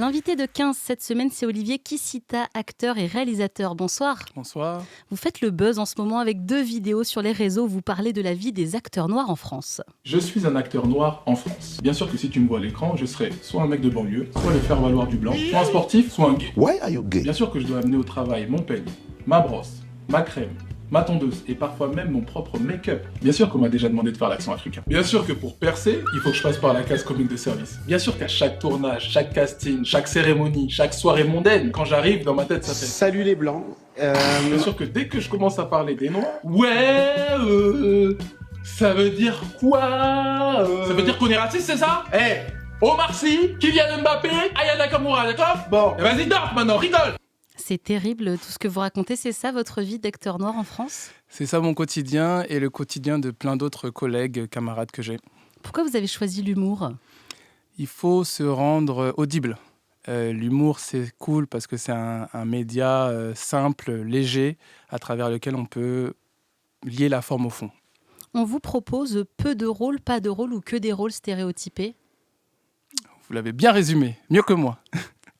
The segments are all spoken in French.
L'invité de 15 cette semaine, c'est Olivier Kisita, acteur et réalisateur. Bonsoir. Bonsoir. Vous faites le buzz en ce moment avec 2 vidéos sur les réseaux où vous parlez de la vie des acteurs noirs en France. Je suis un acteur noir en France. Bien sûr que si tu me vois à l'écran, je serai soit un mec de banlieue, soit le faire-valoir du blanc, soit un sportif, soit un gay. Why are you gay? Bien sûr que je dois amener au travail mon peigne, ma brosse, ma crème, ma tondeuse et parfois même mon propre make-up. Bien sûr qu'on m'a déjà demandé de faire l'accent africain. Bien sûr que pour percer, il faut que je passe par la case comique de service. Bien sûr qu'à chaque tournage, chaque casting, chaque cérémonie, chaque soirée mondaine, quand j'arrive, dans ma tête ça fait... Salut les blancs. Bien sûr que dès que je commence à parler des noirs, ça veut dire quoi Ça veut dire qu'on est raciste, c'est ça Omar Sy, Kylian Mbappé, Aya Nakamura, d'accord Bon, et vas-y dors maintenant, rigole. C'est terrible, tout ce que vous racontez, c'est ça votre vie d'acteur noir en France ? C'est ça mon quotidien et le quotidien de plein d'autres collègues, camarades que j'ai. Pourquoi vous avez choisi l'humour ? Il faut se rendre audible. L'humour, c'est cool parce que c'est un média simple, léger, à travers lequel on peut lier la forme au fond. On vous propose peu de rôles, pas de rôles ou que des rôles stéréotypés ? Vous l'avez bien résumé, mieux que moi.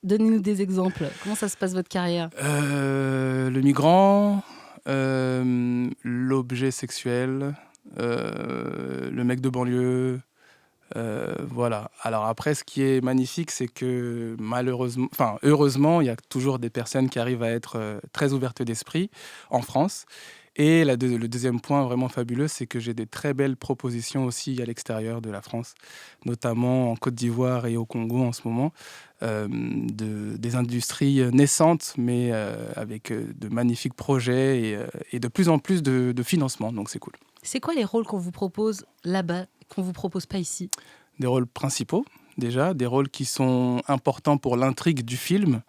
Donnez-nous des exemples. Comment ça se passe votre carrière ? Le migrant, l'objet sexuel, le mec de banlieue, voilà. Alors après, ce qui est magnifique, c'est que heureusement, il y a toujours des personnes qui arrivent à être très ouvertes d'esprit en France. Et le deuxième point vraiment fabuleux, c'est que j'ai des très belles propositions aussi à l'extérieur de la France, notamment en Côte d'Ivoire et au Congo en ce moment, des industries naissantes, mais avec de magnifiques projets et de plus en plus de financement, donc c'est cool. C'est quoi les rôles qu'on vous propose là-bas, qu'on ne vous propose pas ici ? Des rôles principaux, déjà, des rôles qui sont importants pour l'intrigue du film,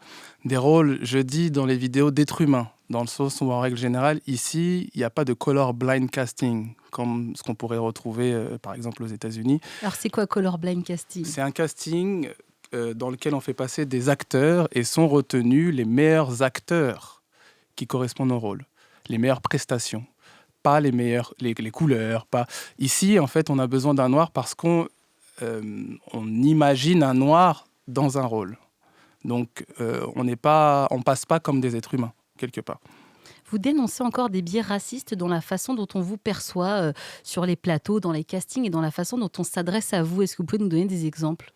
des rôles, je dis, dans les vidéos d'êtres humains, dans le sens où, en règle générale, ici, il n'y a pas de color blind casting, comme ce qu'on pourrait retrouver, par exemple, aux États-Unis. Alors, c'est quoi color blind casting ? C'est un casting dans lequel on fait passer des acteurs et sont retenus les meilleurs acteurs qui correspondent au rôle, les meilleures prestations, pas les meilleures, les couleurs, pas... Ici, en fait, on a besoin d'un noir parce qu'on imagine un noir dans un rôle. Donc, on passe pas comme des êtres humains, quelque part. Vous dénoncez encore des biais racistes dans la façon dont on vous perçoit sur les plateaux, dans les castings et dans la façon dont on s'adresse à vous. Est-ce que vous pouvez nous donner des exemples ?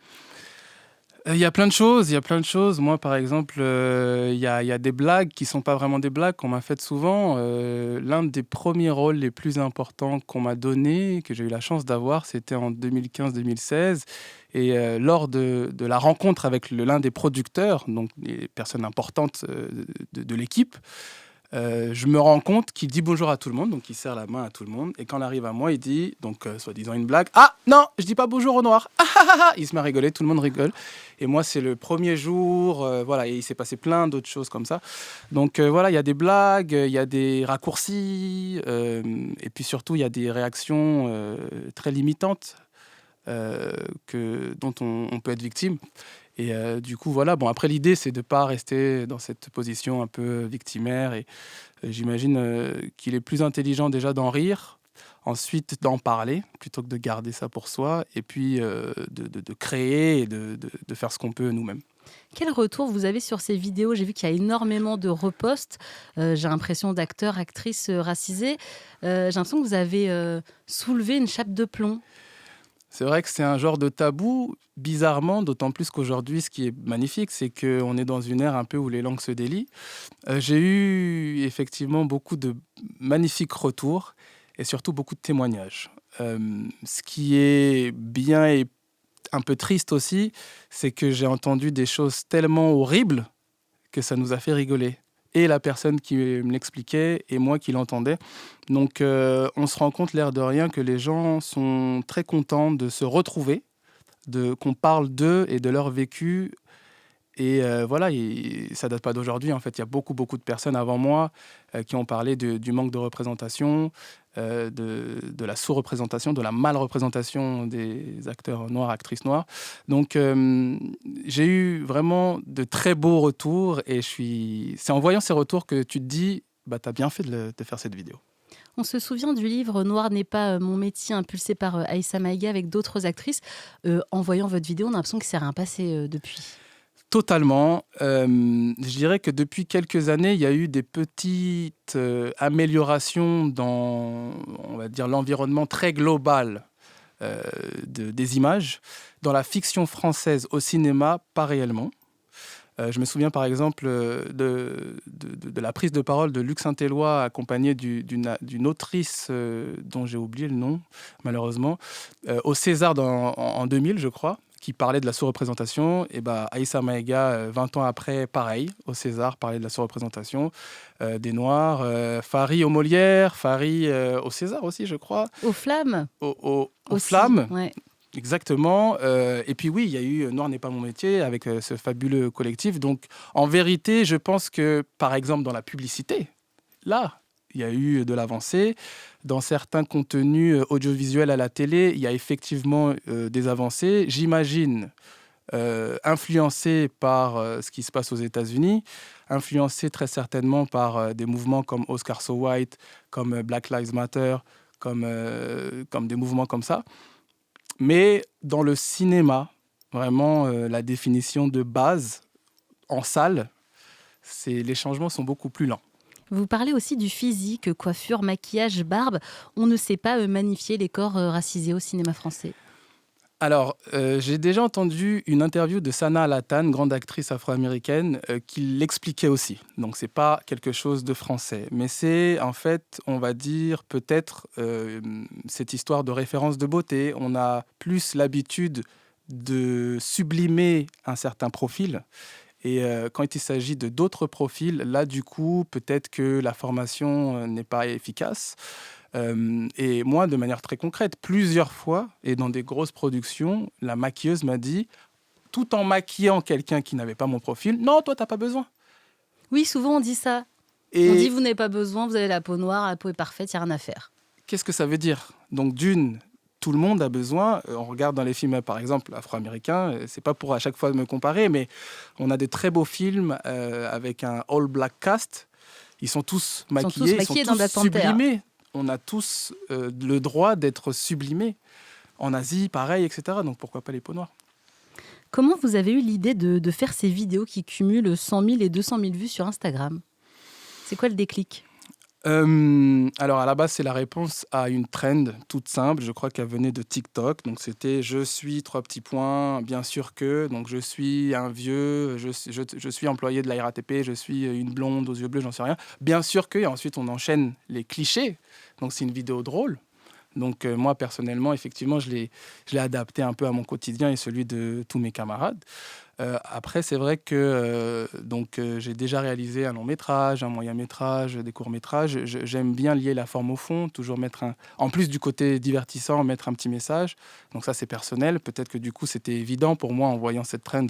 Il y a plein de choses. Moi, par exemple, il y a des blagues qui ne sont pas vraiment des blagues qu'on m'a faites souvent. L'un des premiers rôles les plus importants qu'on m'a donné, que j'ai eu la chance d'avoir, c'était en 2015-2016. Et lors de la rencontre avec l'un des producteurs, donc les personnes importantes de l'équipe, je me rends compte qu'il dit bonjour à tout le monde, donc il serre la main à tout le monde. Et quand il arrive à moi, il dit, donc soi-disant une blague, « Ah non, je dis pas bonjour aux Noirs !» Il se met à rigoler, tout le monde rigole. Et moi, c'est le premier jour, voilà, et il s'est passé plein d'autres choses comme ça. Donc voilà, il y a des blagues, il y a des raccourcis, et puis surtout, il y a des réactions très limitantes dont on peut être victime. Et du coup, voilà. Bon, après, l'idée, c'est de ne pas rester dans cette position un peu victimaire. Et j'imagine qu'il est plus intelligent déjà d'en rire, ensuite d'en parler, plutôt que de garder ça pour soi, et puis de créer et de faire ce qu'on peut nous-mêmes. Quel retour vous avez sur ces vidéos ? J'ai vu qu'il y a énormément de reposts. J'ai l'impression d'acteurs, actrices racisés. J'ai l'impression que vous avez soulevé une chape de plomb. C'est vrai que c'est un genre de tabou, bizarrement, d'autant plus qu'aujourd'hui, ce qui est magnifique, c'est qu'on est dans une ère un peu où les langues se délient. J'ai eu effectivement beaucoup de magnifiques retours et surtout beaucoup de témoignages. Ce qui est bien et un peu triste aussi, c'est que j'ai entendu des choses tellement horribles que ça nous a fait rigoler. Et la personne qui me l'expliquait et moi qui l'entendais. Donc on se rend compte, l'air de rien, que les gens sont très contents de se retrouver, qu'on parle d'eux et de leur vécu. Et voilà, ça date pas d'aujourd'hui. En fait, il y a beaucoup de personnes avant moi qui ont parlé du manque de représentation, de la sous-représentation, de la mal-représentation des acteurs noirs, actrices noires. Donc, j'ai eu vraiment de très beaux retours et c'est en voyant ces retours que tu te dis, bah, tu as bien fait de faire cette vidéo. On se souvient du livre « Noir n'est pas mon métier » impulsé par Aïssa Maïga avec d'autres actrices. En voyant votre vidéo, on a l'impression qu'il ne s'est rien passé depuis. Totalement. Je dirais que depuis quelques années, il y a eu des petites améliorations dans, on va dire, l'environnement très global des images. Dans la fiction française au cinéma, pas réellement. Je me souviens par exemple de la prise de parole de Luc Saint-Éloi accompagné d'une autrice dont j'ai oublié le nom, malheureusement, au César en 2000, je crois, qui parlait de la sous-représentation. Et Aïssa Maïga, 20 ans après, pareil, au César, parlait de la sous-représentation des Noirs. Fary au Molière, Fary au César aussi, je crois. Aux Flammes Aux Flammes. Ouais. Exactement. Et puis oui, il y a eu Noir n'est pas mon métier avec ce fabuleux collectif. Donc en vérité, je pense que par exemple dans la publicité, là, il y a eu de l'avancée. Dans certains contenus audiovisuels à la télé, il y a effectivement des avancées. J'imagine influencés par ce qui se passe aux États-Unis, influencés très certainement par des mouvements comme Oscar So White, comme Black Lives Matter, comme des mouvements comme ça. Mais dans le cinéma, vraiment, la définition de base en salle, les changements sont beaucoup plus lents. Vous parlez aussi du physique, coiffure, maquillage, barbe. On ne sait pas magnifier les corps racisés au cinéma français. Alors, j'ai déjà entendu une interview de Sanaa Alatan, grande actrice afro-américaine, qui l'expliquait aussi. Donc, ce n'est pas quelque chose de français. Mais c'est, en fait, on va dire, peut-être cette histoire de référence de beauté. On a plus l'habitude de sublimer un certain profil. Et quand il s'agit de d'autres profils, là, du coup, peut-être que la formation n'est pas efficace. Et moi, de manière très concrète, plusieurs fois, et dans des grosses productions, la maquilleuse m'a dit, tout en maquillant quelqu'un qui n'avait pas mon profil, « Non, toi, tu n'as pas besoin. » Oui, souvent on dit ça. Et on dit, vous n'avez pas besoin, vous avez la peau noire, la peau est parfaite, il n'y a rien à faire. qu'est-ce que ça veut dire? Donc, d'une, tout le monde a besoin. On regarde dans les films, par exemple, afro-américains, c'est pas pour à chaque fois me comparer, mais on a des très beaux films avec un all-black cast. Ils sont tous maquillés, ils sont dans Black tous Panther. sublimés. On a tous le droit d'être sublimés. En Asie, pareil, etc. Donc pourquoi pas les peaux noires? Comment vous avez eu l'idée de faire ces vidéos qui cumulent 100 000 et 200 000 vues sur Instagram? C'est quoi le déclic? Alors à la base, c'est la réponse à une trend toute simple. Je crois qu'elle venait de TikTok. Donc c'était je suis 3 petits points, bien sûr que. Donc je suis un vieux, je suis employé de la RATP, je suis une blonde aux yeux bleus, j'en sais rien. Bien sûr que. Et ensuite, on enchaîne les clichés. Donc c'est une vidéo drôle. Donc moi, personnellement, effectivement, je l'ai adapté un peu à mon quotidien et celui de tous mes camarades. Après, c'est vrai que j'ai déjà réalisé un long métrage, un moyen métrage, des courts métrages. J'aime bien lier la forme au fond, toujours mettre en plus du côté divertissant, mettre un petit message. Donc ça, c'est personnel. Peut-être que du coup, c'était évident pour moi en voyant cette trend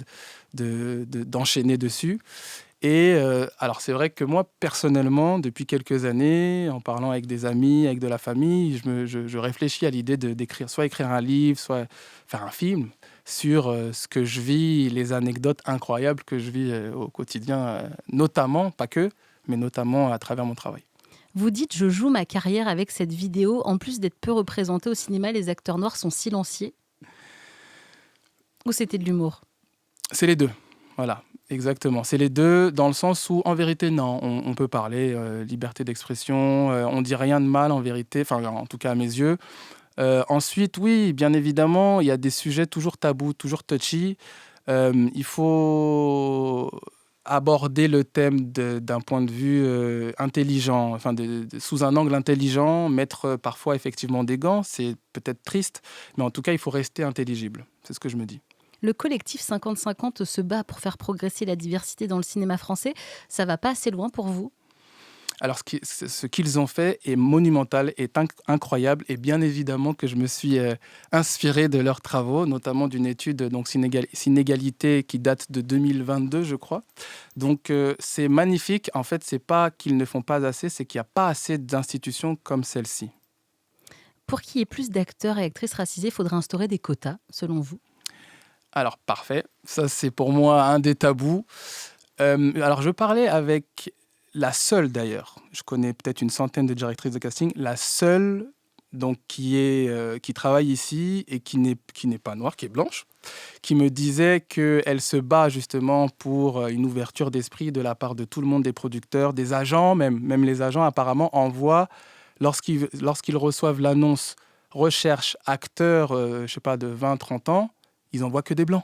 d'enchaîner dessus. Et alors, c'est vrai que moi, personnellement, depuis quelques années, en parlant avec des amis, avec de la famille, je réfléchis à l'idée d'écrire, soit écrire un livre, soit faire un film sur ce que je vis, les anecdotes incroyables que je vis au quotidien, notamment, pas que, mais notamment à travers mon travail. Vous dites, je joue ma carrière avec cette vidéo. En plus d'être peu représentés au cinéma, les acteurs noirs sont silenciés. Ou c'était de l'humour? C'est les deux, voilà. Exactement, c'est les deux dans le sens où, en vérité, non, on peut parler, liberté d'expression, on dit rien de mal en vérité, enfin en tout cas à mes yeux. Ensuite, oui, bien évidemment, il y a des sujets toujours tabous, toujours touchy. Il faut aborder le thème d'un point de vue intelligent, enfin sous un angle intelligent, mettre parfois effectivement des gants, c'est peut-être triste, mais en tout cas, il faut rester intelligible, c'est ce que je me dis. Le collectif 50-50 se bat pour faire progresser la diversité dans le cinéma français. Ça va pas assez loin pour vous? Alors, ce qu'ils ont fait est monumental, est incroyable. Et bien évidemment que je me suis inspiré de leurs travaux, notamment d'une étude donc Sinégalité qui date de 2022, je crois. Donc, c'est magnifique. En fait, c'est pas qu'ils ne font pas assez, c'est qu'il n'y a pas assez d'institutions comme celle-ci. Pour qu'il y ait plus d'acteurs et actrices racisés, il faudrait instaurer des quotas, selon vous? Alors, parfait. Ça, c'est pour moi un des tabous. Alors, je parlais avec la seule, d'ailleurs. Je connais peut-être une centaine de directrices de casting. La seule donc, qui travaille ici et qui n'est pas noire, qui est blanche. qui me disait qu'elle se bat justement pour une ouverture d'esprit de la part de tout le monde, des producteurs, des agents, même les agents apparemment envoient, lorsqu'ils reçoivent l'annonce recherche acteurs, je sais pas, de 20-30 ans, ils envoient que des blancs.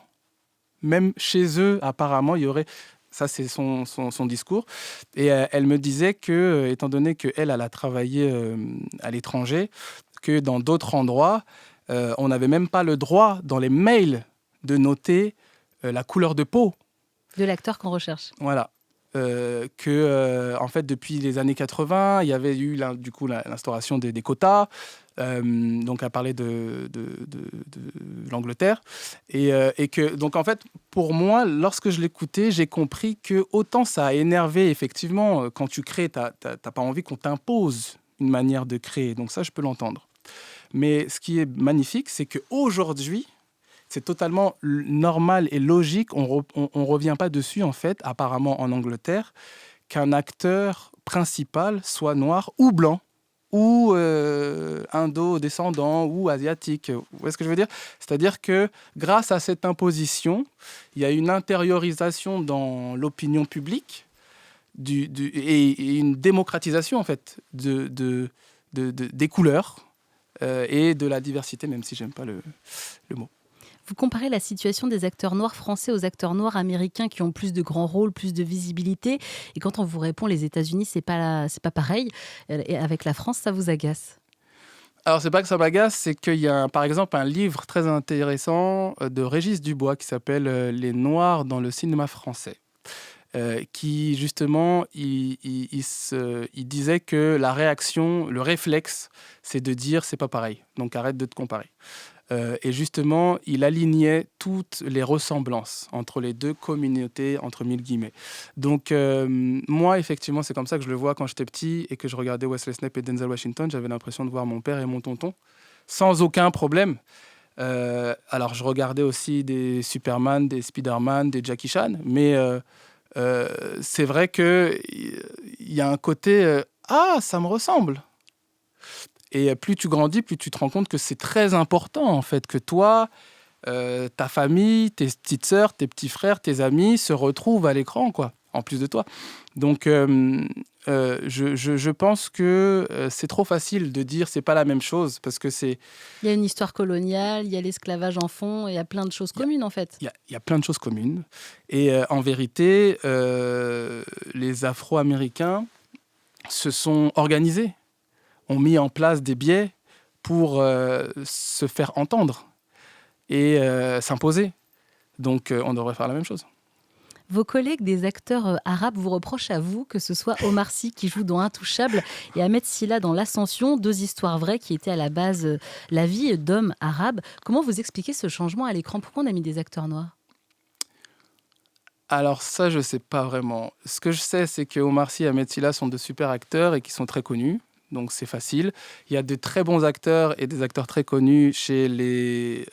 Même chez eux, apparemment, il y aurait... Ça, c'est son discours. Et elle me disait que, étant donné qu'elle a travaillé à l'étranger, que dans d'autres endroits, on n'avait même pas le droit, dans les mails, de noter la couleur de peau. De l'acteur qu'on recherche. Voilà. En fait, depuis les années 80, il y avait eu du coup l'instauration des quotas. Donc, à parler de l'Angleterre. Et que, donc, en fait, pour moi, lorsque je l'écoutais, j'ai compris que autant ça a énervé, effectivement, quand tu crées, t'as pas envie qu'on t'impose une manière de créer. Donc, ça, je peux l'entendre. Mais ce qui est magnifique, c'est qu'aujourd'hui, c'est totalement normal et logique. On revient pas dessus, en fait, apparemment en Angleterre, qu'un acteur principal soit noir ou blanc, ou indo-descendant, ou asiatique. Vous voyez ce que je veux dire ? C'est-à-dire que grâce à cette imposition, il y a une intériorisation dans l'opinion publique et une démocratisation, en fait, des couleurs et de la diversité, même si j'aime pas le mot. Vous comparez la situation des acteurs noirs français aux acteurs noirs américains qui ont plus de grands rôles, plus de visibilité. Et quand on vous répond les États-Unis, c'est pas pareil. Et avec la France, ça vous agace? Alors, c'est pas que ça m'agace, c'est qu'il y a, par exemple, un livre très intéressant de Régis Dubois qui s'appelle Les Noirs dans le cinéma français. Qui, justement, il disait que la réaction, le réflexe, c'est de dire c'est pas pareil. Donc, arrête de te comparer. Et justement, il alignait toutes les ressemblances entre les deux communautés, entre mille guillemets. Donc, moi, effectivement, c'est comme ça que je le vois quand j'étais petit et que je regardais Wesley Snipes et Denzel Washington. J'avais l'impression de voir mon père et mon tonton, sans aucun problème. Alors, je regardais aussi des Superman, des Spider-Man, des Jackie Chan, mais c'est vrai qu'il y a un côté ah, ça me ressemble. Et plus tu grandis, plus tu te rends compte que c'est très important, en fait, que toi, ta famille, tes petites sœurs, tes petits frères, tes amis se retrouvent à l'écran, quoi, en plus de toi. Donc, je pense que c'est trop facile de dire c'est pas la même chose, parce que c'est... Il y a une histoire coloniale, il y a l'esclavage en fond, il y a plein de choses communes, en fait. Il y a plein de choses communes. Et en vérité, les Afro-Américains se sont organisés, ont mis en place des biais pour se faire entendre et s'imposer. Donc, on devrait faire la même chose. Vos collègues des acteurs arabes vous reprochent à vous que ce soit Omar Sy qui joue dans Intouchable et Ahmed Silla dans L'Ascension, deux histoires vraies qui étaient à la base la vie d'hommes arabes. Comment vous expliquez ce changement à l'écran? Pourquoi on a mis des acteurs noirs? Alors ça, je ne sais pas vraiment. Ce que je sais, c'est que Omar Sy et Ahmed Silla sont de super acteurs et qui sont très connus. Donc c'est facile. Il y a de très bons acteurs et des acteurs très connus chez les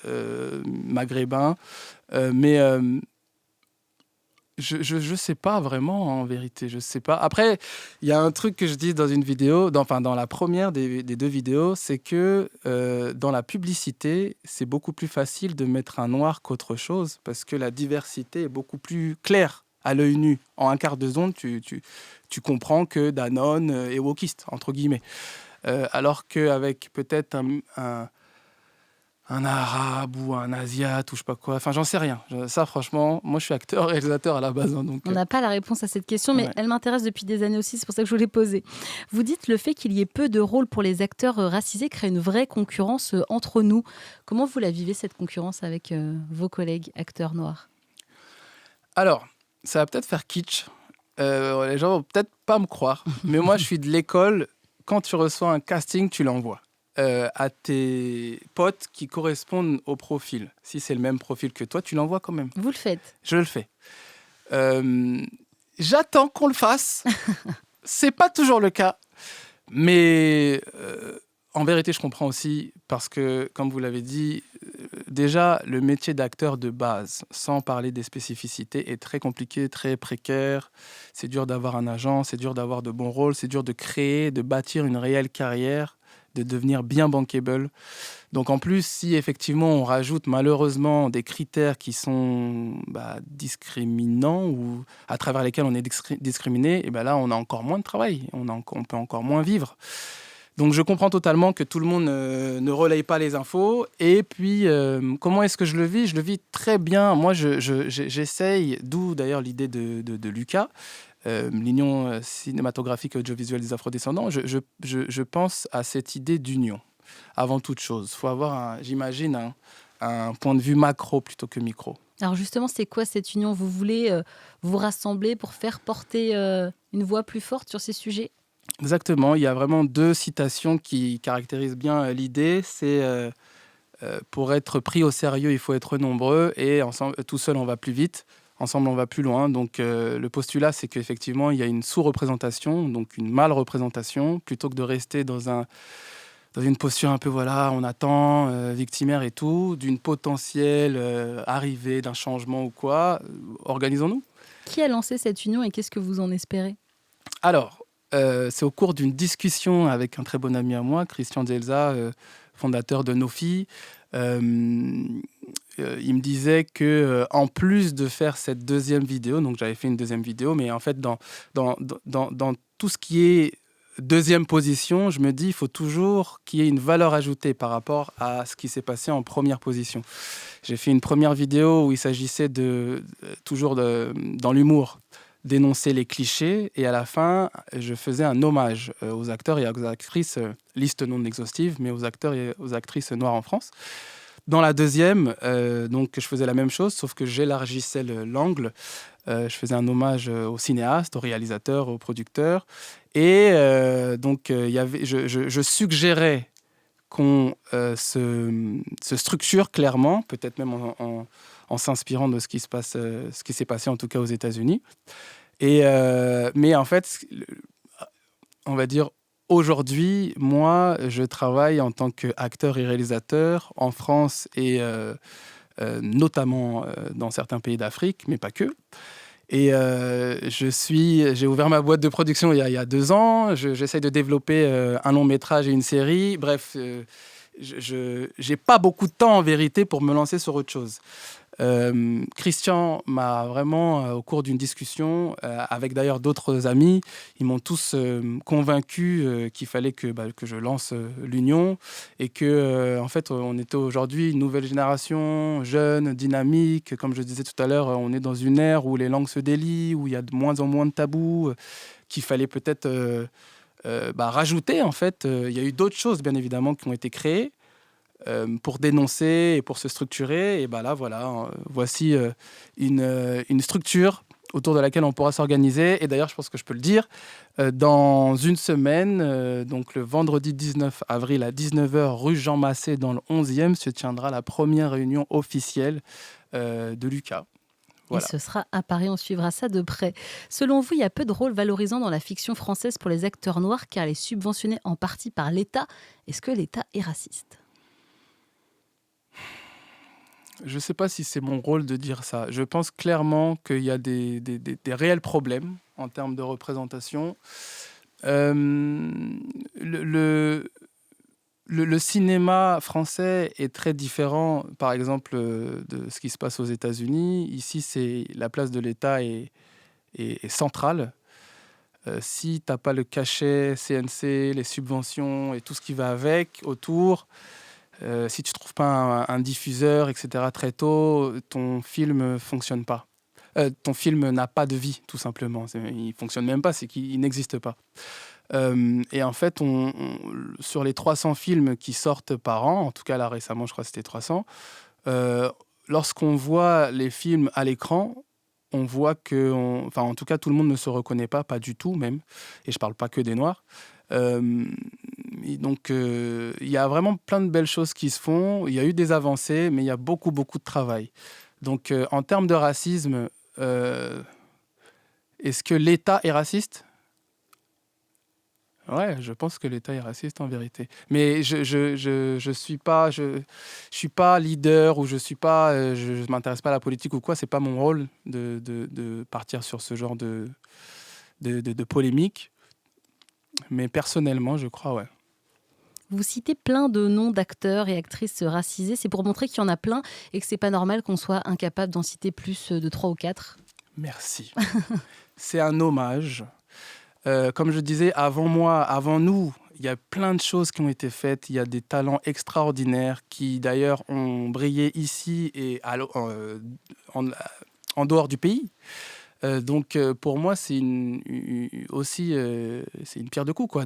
Maghrébins. Mais je sais pas vraiment, en vérité. Je sais pas. Après, il y a un truc que je dis dans une vidéo, dans la première des deux vidéos, c'est que dans la publicité, c'est beaucoup plus facile de mettre un noir qu'autre chose parce que la diversité est beaucoup plus claire à l'œil nu. En un quart de seconde, tu comprends que Danone est wokiste, entre guillemets. Alors qu'avec peut-être un arabe ou un asiate ou je sais pas quoi, enfin j'en sais rien. Ça franchement, moi je suis acteur, réalisateur à la base. Donc, on n'a pas la réponse à cette question, mais ouais. Elle m'intéresse depuis des années aussi, c'est pour ça que je vous l'ai posée. Vous dites le fait qu'il y ait peu de rôles pour les acteurs racisés crée une vraie concurrence entre nous. Comment vous la vivez cette concurrence avec vos collègues acteurs noirs? Alors, ça va peut-être faire kitsch. Les gens vont peut-être pas me croire, mais moi je suis de l'école. Quand tu reçois un casting, tu l'envoies à tes potes qui correspondent au profil. Si c'est le même profil que toi, tu l'envoies quand même. Vous le faites? Je le fais. J'attends qu'on le fasse. C'est pas toujours le cas, mais en vérité, je comprends aussi parce que, comme vous l'avez dit, déjà le métier d'acteur de base, sans parler des spécificités, est très compliqué, très précaire. C'est dur d'avoir un agent, c'est dur d'avoir de bons rôles, c'est dur de créer, de bâtir une réelle carrière, de devenir bien bankable. Donc en plus, si effectivement on rajoute malheureusement des critères qui sont discriminants ou à travers lesquels on est discriminé, et ben là on a encore moins de travail, on peut encore moins vivre. Donc je comprends totalement que tout le monde ne relaye pas les infos. Et puis, comment est-ce que je le vis ? Je le vis très bien. Moi, j'essaye, d'où d'ailleurs l'idée de Lucas, l'Union cinématographique et audiovisuelle des Afrodescendants. Je pense à cette idée d'union, avant toute chose. Il faut avoir, j'imagine, un point de vue macro plutôt que micro. Alors justement, c'est quoi cette union ? Vous voulez vous rassembler pour faire porter une voix plus forte sur ces sujets ? Exactement, il y a vraiment 2 citations qui caractérisent bien l'idée. C'est pour être pris au sérieux, il faut être nombreux et ensemble, tout seul, on va plus vite. Ensemble, on va plus loin. Donc, le postulat, c'est qu'effectivement, il y a une sous-représentation, donc une mal-représentation, plutôt que de rester dans une posture un peu, voilà, on attend, victimaire et tout, d'une potentielle arrivée d'un changement ou quoi. Organisons-nous. Qui a lancé cette union et qu'est-ce que vous en espérez ? Alors, c'est au cours d'une discussion avec un très bon ami à moi, Christian Delza, fondateur de Nofi. Il me disait que en plus de faire cette 2e vidéo, donc j'avais fait une 2e vidéo, mais en fait, dans tout ce qui est 2e position, je me dis il faut toujours qu'il y ait une valeur ajoutée par rapport à ce qui s'est passé en première position. J'ai fait une première vidéo où il s'agissait toujours dans l'humour, dénoncer les clichés, et à la fin, je faisais un hommage aux acteurs et aux actrices, liste non exhaustive, mais aux acteurs et aux actrices noires en France. Dans la 2e, donc, je faisais la même chose, sauf que j'élargissais l'angle. Je faisais un hommage aux cinéastes, aux réalisateurs, aux producteurs. Et donc, je suggérais qu'on se structure clairement, peut-être même en s'inspirant de ce qui s'est passé en tout cas aux États-Unis. Mais en fait, on va dire, aujourd'hui, moi, je travaille en tant qu'acteur et réalisateur en France et notamment dans certains pays d'Afrique, mais pas que. Et j'ai ouvert ma boîte de production il y a 2 ans. J'essaie de développer un long métrage et une série. Bref, je n'ai pas beaucoup de temps en vérité pour me lancer sur autre chose. Christian m'a vraiment, au cours d'une discussion, avec d'ailleurs d'autres amis, ils m'ont tous convaincu qu'il fallait que je lance l'Union et que, en fait, on était aujourd'hui une nouvelle génération, jeune, dynamique. Comme je disais tout à l'heure, on est dans une ère où les langues se délient, où il y a de moins en moins de tabous, qu'il fallait peut-être rajouter, en fait. Il y a eu d'autres choses, bien évidemment, qui ont été créées. Pour dénoncer et pour se structurer. Et là, voilà, voici une structure autour de laquelle on pourra s'organiser. Et d'ailleurs, je pense que je peux le dire, dans une semaine, donc le vendredi 19 avril à 19h, rue Jean Massé, dans le 11e, se tiendra la première réunion officielle de Lucas. Voilà. Et ce sera à Paris, on suivra ça de près. Selon vous, il y a peu de rôles valorisants dans la fiction française pour les acteurs noirs, car elle est subventionnée en partie par l'État. Est-ce que l'État est raciste ? Je ne sais pas si c'est mon rôle de dire ça. Je pense clairement qu'il y a des réels problèmes en termes de représentation. Le cinéma français est très différent, par exemple, de ce qui se passe aux États-Unis. Ici, la place de l'État est centrale. Si tu n'as pas le cachet CNC, les subventions et tout ce qui va avec, autour... si tu ne trouves pas un diffuseur, etc., très tôt, ton film ne fonctionne pas. Ton film n'a pas de vie, tout simplement. Il ne fonctionne même pas, c'est qu'il n'existe pas. Et en fait, sur les 300 films qui sortent par an, en tout cas là récemment, je crois que c'était 300, lorsqu'on voit les films à l'écran, on voit que, en tout cas, tout le monde ne se reconnaît pas du tout même. Et je ne parle pas que des Noirs. Donc, il y a vraiment plein de belles choses qui se font. Il y a eu des avancées, mais il y a beaucoup, beaucoup de travail. Donc, en termes de racisme, est-ce que l'État est raciste ? Ouais, je pense que l'État est raciste en vérité. Mais je suis pas leader ou je m'intéresse pas à la politique ou quoi. C'est pas mon rôle de partir sur ce genre de polémique. Mais personnellement, je crois, ouais. Vous citez plein de noms d'acteurs et actrices racisés. C'est pour montrer qu'il y en a plein et que c'est pas normal qu'on soit incapable d'en citer plus de 3 ou 4. Merci. C'est un hommage. Comme je disais, avant moi, avant nous, il y a plein de choses qui ont été faites. Il y a des talents extraordinaires qui, d'ailleurs, ont brillé ici et en dehors du pays. Donc, pour moi, c'est aussi c'est une pierre deux coups, quoi.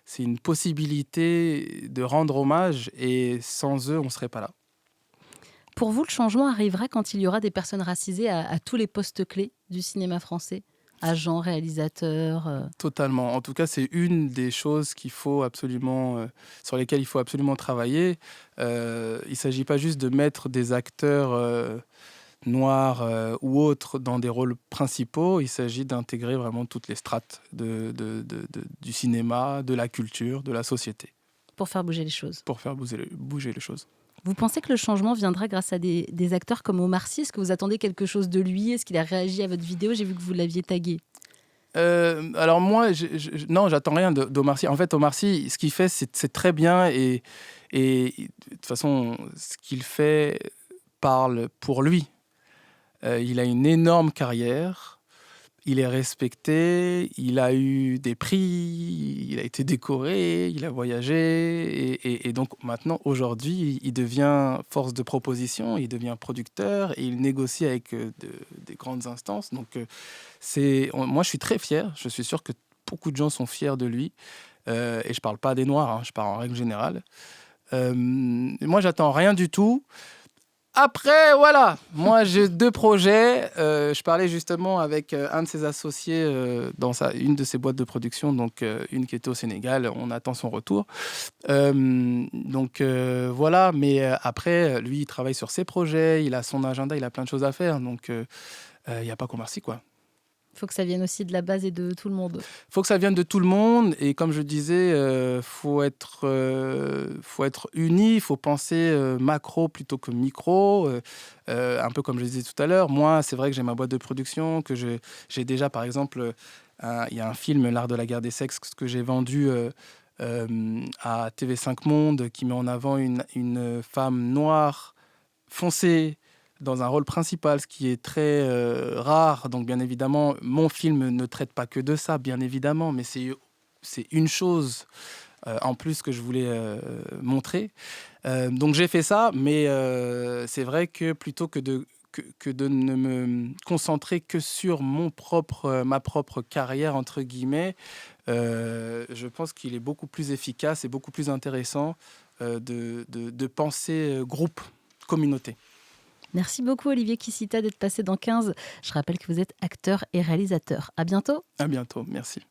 C'est une possibilité de rendre hommage et sans eux, on ne serait pas là. Pour vous, le changement arrivera quand il y aura des personnes racisées à tous les postes clés du cinéma français, agents, réalisateurs. Totalement. En tout cas, c'est une des choses sur lesquelles il faut absolument travailler. Il ne s'agit pas juste de mettre des acteurs noirs ou autres dans des rôles principaux. Il s'agit d'intégrer vraiment toutes les strates du cinéma, de la culture, de la société. Pour faire bouger les choses. Pour faire bouger les choses. Vous pensez que le changement viendra grâce à des acteurs comme Omar Sy? Est-ce que vous attendez quelque chose de lui? Est-ce qu'il a réagi à votre vidéo? J'ai vu que vous l'aviez tagué. Alors moi, non, j'attends rien d'Omar Sy. En fait, Omar Sy, ce qu'il fait, c'est très bien et de toute façon, ce qu'il fait parle pour lui. Il a une énorme carrière. Il est respecté, il a eu des prix, il a été décoré, il a voyagé. Et donc maintenant, aujourd'hui, il devient force de proposition, il devient producteur et il négocie avec des grandes instances. Donc moi, je suis très fier. Je suis sûr que beaucoup de gens sont fiers de lui. Et je ne parle pas des Noirs, hein, je parle en règle générale. Moi, j'attends rien du tout. Après, voilà, moi j'ai 2 projets. Je parlais justement avec un de ses associés dans une de ses boîtes de production, donc une qui était au Sénégal. On attend son retour. Voilà, mais après, lui, il travaille sur ses projets, il a son agenda, il a plein de choses à faire. Donc, il n'y a pas qu'Omar Sy, quoi. Il faut que ça vienne aussi de la base et de tout le monde. Il faut que ça vienne de tout le monde. Et comme je disais, faut être unis. Il faut penser macro plutôt que micro. Un peu comme je disais tout à l'heure. Moi, c'est vrai que j'ai ma boîte de production. Que j'ai déjà, par exemple, il y a un film, L'Art de la guerre des sexes, que j'ai vendu à TV5 Monde, qui met en avant une femme noire foncée, dans un rôle principal, ce qui est très rare. Donc, bien évidemment, mon film ne traite pas que de ça, bien évidemment, mais c'est une chose en plus que je voulais montrer. Donc, j'ai fait ça, mais c'est vrai que plutôt que de ne me concentrer que sur ma propre carrière, entre guillemets, je pense qu'il est beaucoup plus efficace et beaucoup plus intéressant de penser groupe, communauté. Merci beaucoup Olivier Kissita d'être passé dans 15. Je rappelle que vous êtes acteur et réalisateur. À bientôt. À bientôt, merci.